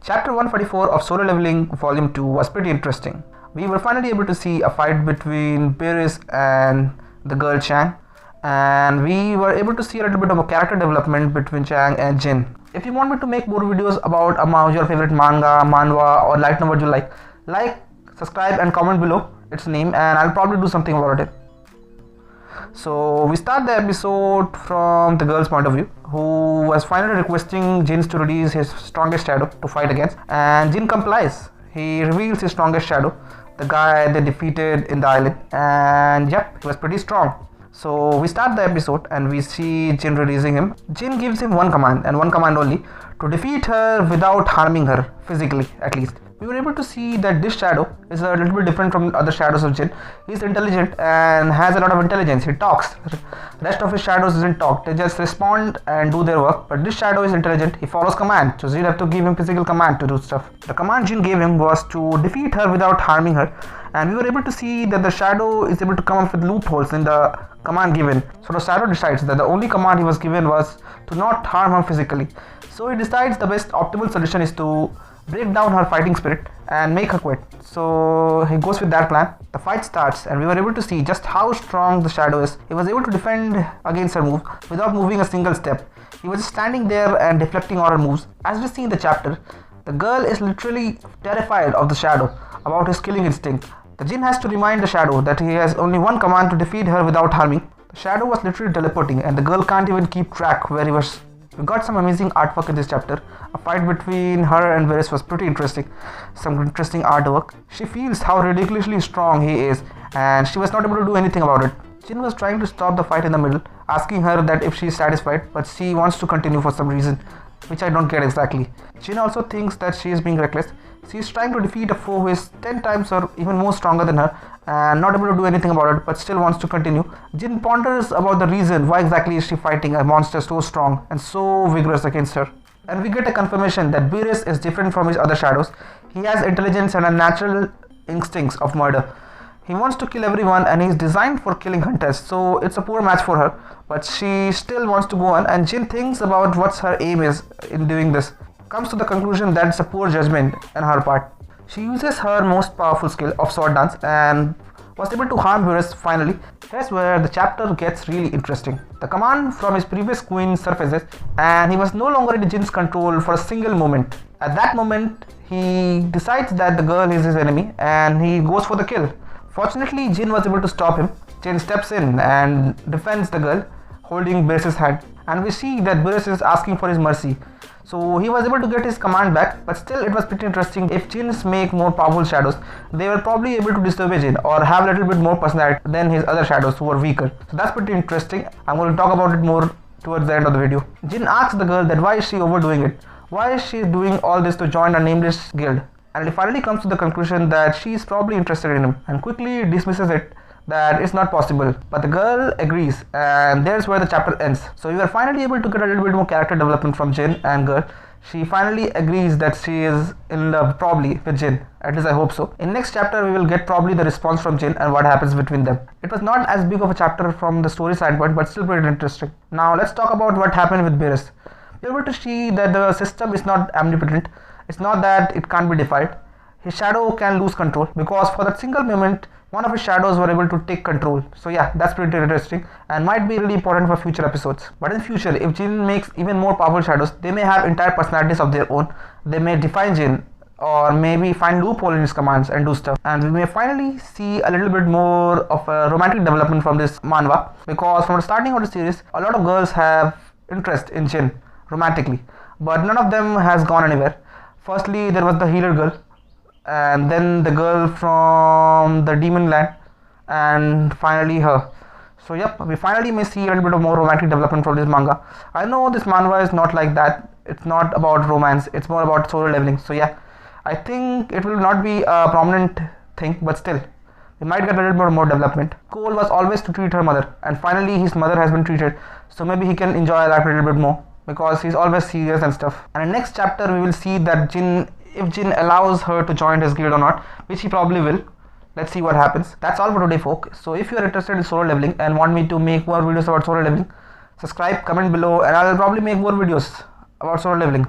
Chapter 144 of Solo Leveling Volume 2 was pretty interesting. We were finally able to see a fight between Beerus and the girl Chang, and we were able to see a little bit of a character development between Chang and Jin. If you want me to make more videos about your favorite manga, manhwa or light novel you like, subscribe and comment below its name and I'll probably do something about it. So we start the episode from the girl's point of view, who was finally requesting Jin to release his strongest shadow to fight against, and Jin complies. He reveals his strongest shadow, the guy they defeated in the island, and yep, he was pretty strong. So we start the episode and we see Jin releasing him. Jin gives him one command and one command only, to defeat her without harming her, physically at least. We were able to see that this shadow is a little bit different from other shadows of Jin. He's intelligent and has a lot of intelligence. He talks. The rest of his shadows doesn't talk. They just respond and do their work. But this shadow is intelligent. He follows command. So Jin have to give him physical command to do stuff. The command Jin gave him was to defeat her without harming her. And we were able to see that the shadow is able to come up with loopholes in the command given. So the shadow decides that the only command he was given was to not harm her physically. So he decides the best optimal solution is to break down her fighting spirit and make her quit. So he goes with that plan. The fight starts and we were able to see just how strong the shadow is. He was able to defend against her move without moving a single step. He was just standing there and deflecting all her moves. As we see in the chapter, the girl is literally terrified of the shadow, about his killing instinct. The Jin has to remind the shadow that he has only one command to defeat her without harming. The shadow was literally teleporting and the girl can't even keep track where he was. We got some amazing artwork in this chapter. A fight between her and Beerus was pretty interesting. Some interesting artwork. She feels how ridiculously strong he is and she was not able to do anything about it. Jin was trying to stop the fight in the middle, asking her that if she is satisfied, but she wants to continue for some reason, which I don't get exactly. Jin also thinks that she is being reckless. She is trying to defeat a foe who is 10 times or even more stronger than her and not able to do anything about it, but still wants to continue. Jin ponders about the reason why exactly is she fighting a monster so strong and so vigorous against her. And we get a confirmation that Beerus is different from his other shadows. He has intelligence and a natural instincts of murder. He wants to kill everyone and he is designed for killing hunters, so it's a poor match for her, but she still wants to go on, and Jin thinks about what her aim is in doing this. Comes to the conclusion that it's a poor judgment on her part. She uses her most powerful skill of sword dance and was able to harm Beerus finally. Here's where the chapter gets really interesting. The command from his previous queen surfaces and he was no longer in Jin's control for a single moment. At that moment, he decides that the girl is his enemy and he goes for the kill. Fortunately, Jin was able to stop him. Jin steps in and defends the girl, holding Beerus' hand. And we see that Beerus is asking for his mercy. So he was able to get his command back, but still it was pretty interesting. If Jins make more powerful shadows, they were probably able to disobey Jin or have a little bit more personality than his other shadows who were weaker. So that's pretty interesting. I'm going to talk about it more towards the end of the video. Jin asks the girl that why is she overdoing it? Why is she doing all this to join a nameless guild? And it finally comes to the conclusion that she is probably interested in him and quickly dismisses it that it's not possible, but the girl agrees, and there's where the chapter ends. So we were finally able to get a little bit more character development from Jin and girl. She finally agrees that she is in love probably with Jin, at least I hope so. In next chapter we will get probably the response from Jin and what happens between them. It was not as big of a chapter from the story standpoint, but still pretty interesting. Now let's talk about what happened with Beerus. We were able to see that the system is not omnipotent. It's not that it can't be defied. His shadow can lose control because for that single moment one of his shadows were able to take control. So yeah, that's pretty interesting and might be really important for future episodes. But in future, if Jin makes even more powerful shadows, they may have entire personalities of their own. They may defy Jin or maybe find loophole in his commands and do stuff. And we may finally see a little bit more of a romantic development from this manhwa, because from the starting of the series, a lot of girls have interest in Jin romantically, but none of them has gone anywhere. Firstly, there was the healer girl, and then the girl from the demon land, and finally her. So yep, we finally may see a little bit of more romantic development from this manga. I know this manhwa is not like that. It's not about romance. It's more about solo leveling. So yeah, I think it will not be a prominent thing, but still, we might get a little bit more development. Goal was always to treat her mother, and finally his mother has been treated. So maybe he can enjoy life a little bit more because he's always serious and stuff. And in next chapter, we will see that if Jin allows her to join his guild or not, which he probably will. Let's see what happens. That's all for today, folks. So if you are interested in solo leveling and want me to make more videos about solo leveling, subscribe, comment below, and I'll probably make more videos about solo leveling.